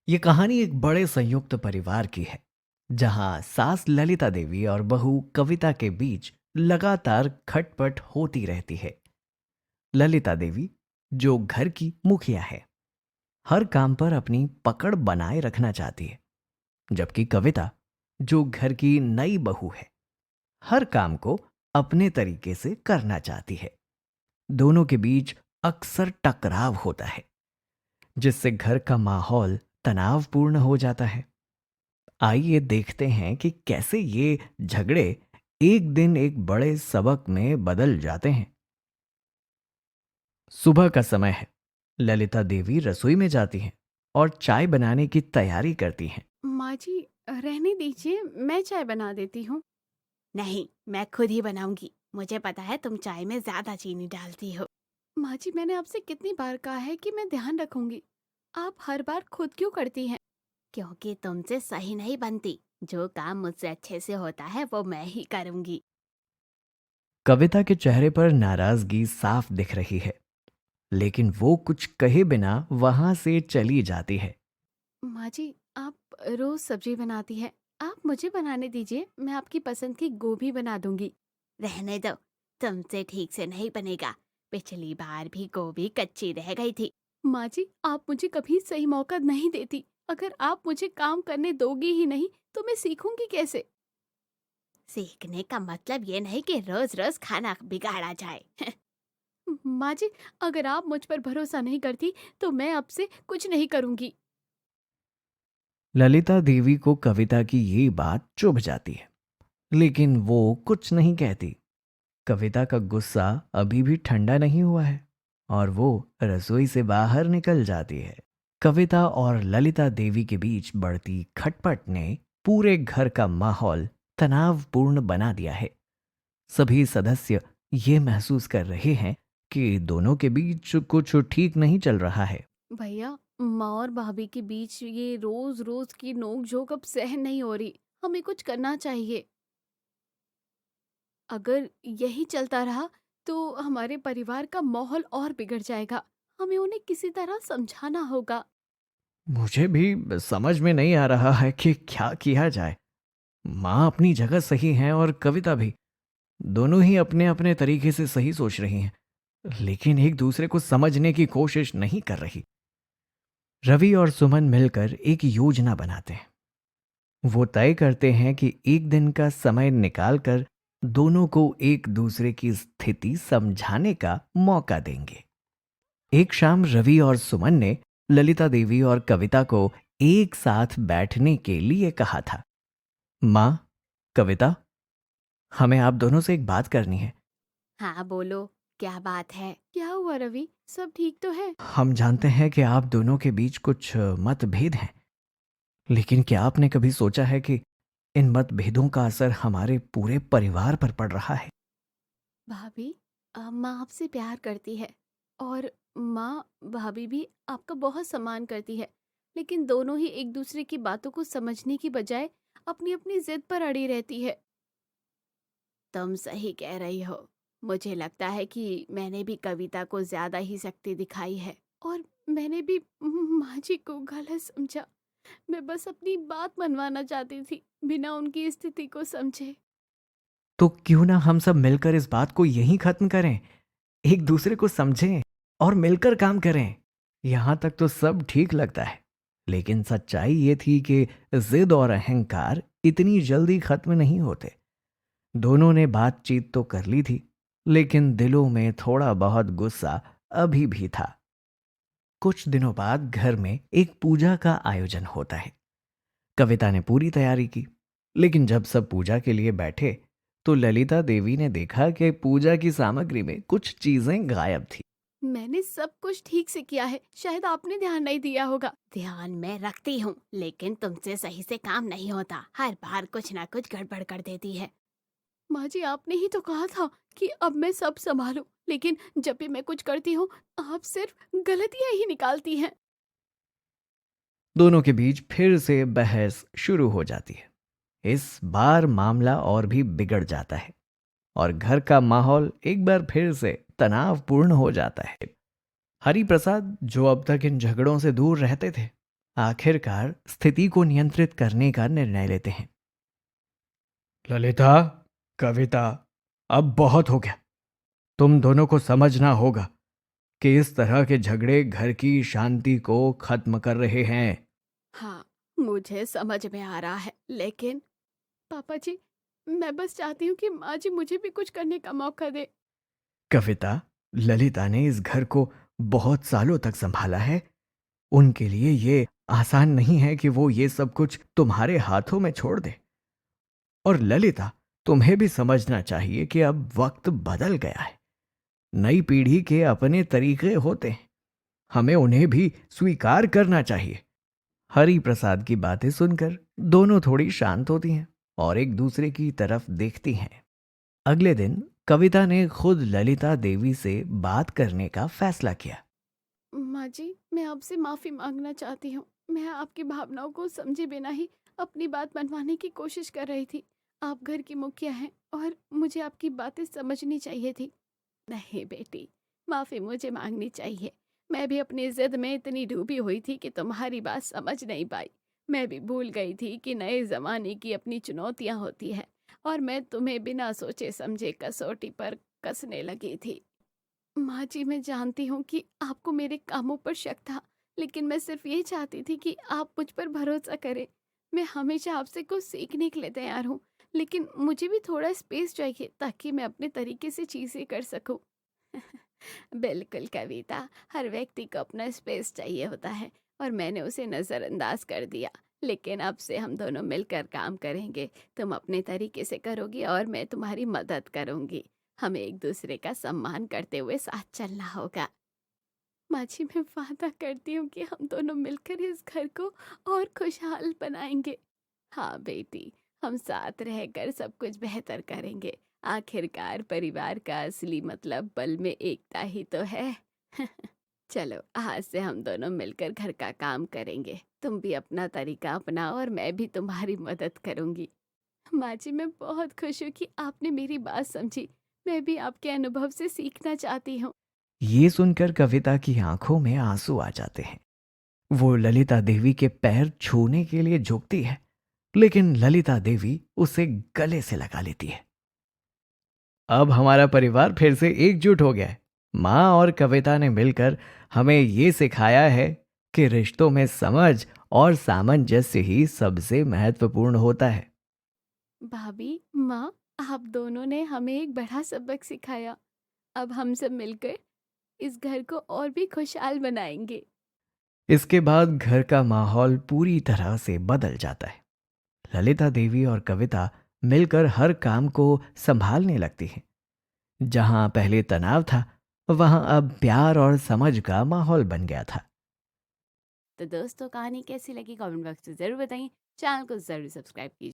ये कहानी एक बड़े संयुक्त परिवार की है, जहां सास ललिता देवी और बहू कविता के बीच लगातार खटपट होती रहती है। ललिता देवी, जो घर की मुखिया है, हर काम पर अपनी पकड़ बनाए रखना चाहती है, जबकि कविता, जो घर की नई बहू है, हर काम को अपने तरीके से करना चाहती है। दोनों के बीच अक्सर टकराव होता है, जिससे घर का माहौल तनावपूर्ण हो जाता है। आइए देखते हैं कि कैसे ये झगड़े एक दिन एक बड़े सबक में बदल जाते हैं। सुबह का समय है। ललिता देवी रसोई में जाती हैं और चाय बनाने की तैयारी करती हैं। माँ जी, रहने दीजिए, मैं चाय बना देती हूँ। नहीं, मैं खुद ही बनाऊंगी। मुझे पता है तुम चाय में ज्यादा चीनी डालती हो। माँ जी, मैंने आपसे कितनी बार कहा है कि मैं ध्यान रखूंगी। आप हर बार खुद क्यों करती हैं? क्योंकि तुमसे सही नहीं बनती। जो काम मुझसे अच्छे से होता है वो मैं ही करूंगी। कविता के चेहरे पर नाराजगी साफ दिख रही है, लेकिन वो कुछ कहे बिना वहां से चली जाती है। माँ जी, आप रोज सब्जी बनाती है। आप मुझे बनाने दीजिए, मैं आपकी पसंद की गोभी बना दूंगी। रहने दो, तुमसे ठीक से नहीं बनेगा। पिछली बार भी गोभी कच्ची रह गई थी। माँ जी, आप मुझे कभी सही मौका नहीं देती। अगर आप मुझे काम करने दोगी ही नहीं तो मैं सीखूंगी कैसे? सीखने का मतलब ये नहीं कि रोज रोज खाना बिगाड़ा जाए। माँ जी, अगर आप मुझ पर भरोसा नहीं करती तो मैं अब से कुछ नहीं करूंगी। ललिता देवी को कविता की ये बात चुभ जाती है, लेकिन वो कुछ नहीं कहती। कविता का गुस्सा अभी भी ठंडा नहीं हुआ है और वो रसोई से बाहर निकल जाती है। कविता और ललिता देवी के बीच बढ़ती खटपट ने पूरे घर का माहौल तनावपूर्ण बना दिया है। सभी सदस्य ये महसूस कर रहे हैं कि दोनों के बीच कुछ ठीक नहीं चल रहा है। भैया, माँ और भाभी के बीच ये रोज रोज की नोक झोंक अब सहन नहीं हो रही। हमें कुछ करना चाहिए। अगर यही चलता रहा तो हमारे परिवार का माहौल और बिगड़ जाएगा। हमें उन्हें किसी तरह समझाना होगा। मुझे भी समझ में नहीं आ रहा है कि क्या किया जाए। माँ अपनी जगह सही हैं और कविता भी। दोनों ही अपने अपने तरीके से सही सोच रही हैं, लेकिन एक दूसरे को समझने की कोशिश नहीं कर रही। रवि और सुमन मिलकर एक योजना बनाते हैं। वो तय करते हैं कि एक दिन का समय निकालकर दोनों को एक दूसरे की स्थिति समझाने का मौका देंगे। एक शाम रवि और सुमन ने ललिता देवी और कविता को एक साथ बैठने के लिए कहा था। माँ, कविता, हमें आप दोनों से एक बात करनी है। हाँ बोलो, क्या बात है? क्या हुआ रवि, सब ठीक तो है? हम जानते हैं कि आप दोनों के बीच कुछ मतभेद हैं, लेकिन क्या आपने कभी सोचा है कि इन मतभेदों का असर हमारे पूरे परिवार पर पड़ रहा है? भाभी, माँ आपसे प्यार करती है और माँ भाभी भी आपका बहुत सम्मान करती है। लेकिन दोनों ही एक दूसरे की बातों को समझने की बजाय अपनी अपनी जिद पर अड़ी रहती है। तुम सही कह रही हो। मुझे लगता है कि मैंने भी कविता को ज्यादा ही शक्ति दिखाई है और मैंने भी माँ जी को गलत समझा। मैं बस अपनी बात मनवाना चाहती थी, बिना उनकी स्थिति को समझे। तो क्यों ना हम सब मिलकर इस बात को यहीं खत्म करें, एक दूसरे को समझें और मिलकर काम करें। यहां तक तो सब ठीक लगता है, लेकिन सच्चाई ये थी कि जिद और अहंकार इतनी जल्दी खत्म नहीं होते। दोनों ने बातचीत तो कर ली थी, लेकिन दिलों में थोड़ा बहुत गुस्सा अभी भी था। कुछ दिनों बाद घर में एक पूजा का आयोजन होता है। कविता ने पूरी तैयारी की, लेकिन जब सब पूजा के लिए बैठे तो ललिता देवी ने देखा कि पूजा की सामग्री में कुछ चीजें गायब थी। मैंने सब कुछ ठीक से किया है, शायद आपने ध्यान नहीं दिया होगा। ध्यान मैं रखती हूँ, लेकिन तुमसे सही से काम नहीं होता। हर बार कुछ ना कुछ गड़बड़ कर देती है। माँ जी, आपने ही तो कहा था कि अब मैं सब संभालूं, लेकिन जब भी मैं कुछ करती हूँ आप सिर्फ गलतियाँ ही निकालती हैं। दोनों के बीच फिर से बहस शुरू हो जाती है। इस बार मामला और भी बिगड़ जाता है और घर का माहौल एक बार फिर से तनावपूर्ण हो जाता है। हरि प्रसाद, जो अब तक इन झगड़ों से दूर रहते थे, आखिरकार स्थिति को नियंत्रित करने का निर्णय लेते हैं। ललिता, कविता, अब बहुत हो गया। तुम दोनों को समझना होगा कि इस तरह के झगड़े घर की शांति को खत्म कर रहे हैं। हाँ, मुझे समझ में आ रहा है, लेकिन पापा जी, मैं बस चाहती हूँ कि माँ जी मुझे भी कुछ करने का मौका दे। कविता, ललिता ने इस घर को बहुत सालों तक संभाला है। उनके लिए ये आसान नहीं है कि वो ये सब कुछ तुम्हारे हाथों में छोड़ दे। और ललिता, तुम्हें भी समझना चाहिए कि अब वक्त बदल गया है। नई पीढ़ी के अपने तरीके होते हैं, हमें उन्हें भी स्वीकार करना चाहिए। हरि प्रसाद की बातें सुनकर दोनों थोड़ी शांत होती हैं और एक दूसरे की तरफ देखती हैं। अगले दिन कविता ने खुद ललिता देवी से बात करने का फैसला किया। माँ जी, मैं आपसे माफ़ी मांगना चाहती हूँ। मैं आपकी भावनाओं को समझे बिना ही अपनी बात मनवाने की कोशिश कर रही थी। आप घर की मुखिया हैं और मुझे आपकी बातें समझनी चाहिए थी। नहीं बेटी, माफ़ी मुझे मांगनी चाहिए। मैं भी अपनी ज़िद में इतनी डूबी हुई थी कि तुम्हारी बात समझ नहीं पाई। मैं भी भूल गई थी कि नए ज़माने की अपनी चुनौतियाँ होती हैं और मैं तुम्हें बिना सोचे समझे कसौटी पर कसने लगी थी। माँ जी, मैं जानती हूँ कि आपको मेरे कामों पर शक था, लेकिन मैं सिर्फ ये चाहती थी कि आप मुझ पर भरोसा करें। मैं हमेशा आपसे कुछ सीखने के लिए तैयार हूँ, लेकिन मुझे भी थोड़ा स्पेस चाहिए ताकि मैं अपने तरीके से चीज़ें कर सकूँ। बिल्कुल कविता, हर व्यक्ति को अपना स्पेस चाहिए होता है और मैंने उसे नज़रअंदाज कर दिया। लेकिन अब से हम दोनों मिलकर काम करेंगे। तुम अपने तरीके से करोगी और मैं तुम्हारी मदद करूँगी। हमें एक दूसरे का सम्मान करते हुए साथ चलना होगा। माँ जी, मैं वादा करती हूँ कि हम दोनों मिलकर इस घर को और खुशहाल बनाएंगे। हाँ बेटी, हम साथ रहकर सब कुछ बेहतर करेंगे। आखिरकार परिवार का असली मतलब बल में एकता ही तो है। चलो, आज से हम दोनों मिलकर घर का काम करेंगे। तुम भी अपना तरीका अपनाओ और मैं भी तुम्हारी मदद करूंगी। माँ जी, मैं बहुत खुश हूँ कि आपने मेरी बात समझी। मैं भी आपके अनुभव से सीखना चाहती हूँ। ये सुनकर कविता की आंखों में आंसू आ जाते हैं। वो ललिता देवी के पैर छूने के लिए झुकती है, लेकिन ललिता देवी उसे गले से लगा लेती है। अब हमारा परिवार फिर से एकजुट हो गया है। माँ और कविता ने मिलकर हमें ये सिखाया है कि रिश्तों में समझ और सामंजस्य ही सबसे महत्वपूर्ण होता है। भाभी, माँ, आप दोनों ने हमें एक बड़ा सबक सिखाया। अब हम सब मिलकर इस घर को और भी खुशहाल बनाएंगे। इसके बाद घर का माहौल पूरी तरह से बदल जाता है। ललिता देवी और कविता मिलकर हर काम को संभालने लगती हैं। जहां पहले तनाव था, वहां अब प्यार और समझ का माहौल बन गया था। तो दोस्तों, कहानी कैसी लगी कमेंट बॉक्स में ज़रूर बताइए। चैनल को ज़रूर सब्सक्राइब कीजिए।